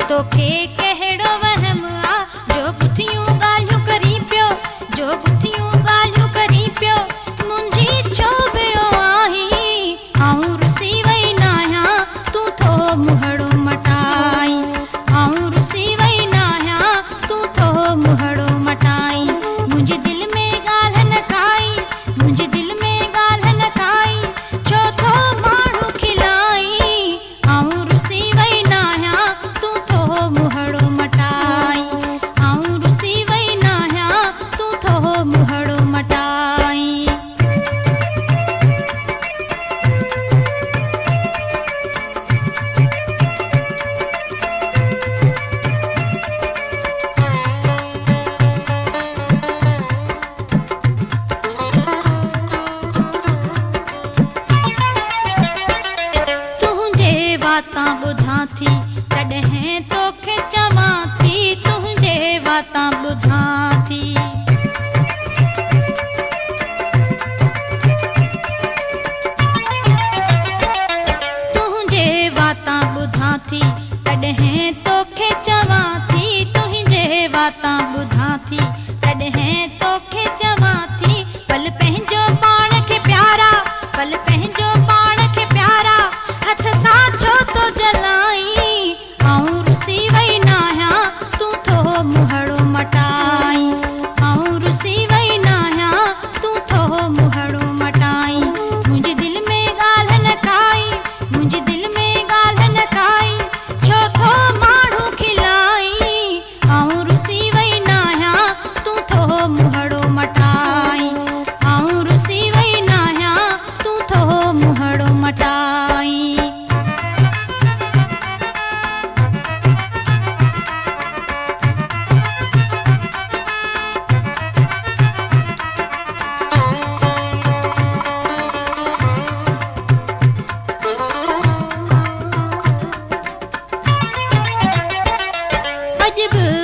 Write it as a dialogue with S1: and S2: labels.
S1: तोखे कहिड़ो वहम आ जो बुथियूं ॻाल्हियूं करी पियो, जो बुथियूं ॻाल्हियूं करी पियो। मुंहिंजी छो वियो आहीं आऊं रुसी वई नाहियां तूं थो मुहड़ो मटाई, आऊं रुसी वई नाहियां तूं थो मुहड़ो मटाई। मुंहिंजे दिलि में ॻाल्हि न काई, मुंहिंजे दिलि में ॻाल्हि न काई, छो थो माण्हू खिलाई, आऊं रुसी वई नाहियां तूं थो मुहड़ो मटाई, आऊं रुसी वई नाहियां तूं थो मुहड़ो मटाई। बातां ॿुधां थी तॾहिं तोखे चवां थी, तुंहिंजे बातां ॿुधां थी। तुंहिंजे बातां ॿुधां थी तॾहिं तोखे चवां थी, तुंहिंजे बातां ॿुधां थी तॾहिं तोखे चवां थी। पल पंहिंजो पाण खे प्यारा, पल पंहिंजो पाण खे प्यारा, हथ सां छो तो जलाई, आऊं रुसी वई नाहियां तूं थो मुहड़ो मटाई, आऊं रुसी वई नाहियां तूं थो मुहड़ो मटाई। मुंहिंजे दिलि में ॻाल्हि न काई, मुंहिंजे दिलि में ॻाल्हि न काई, छो थो माण्हू खिलाई, आऊं रुसी वई नाहियां तूं थो मुहड़ो मटाई, आऊं रुसी वई नाहियां तूं थो मुहड़ो मटाई। अॼु बि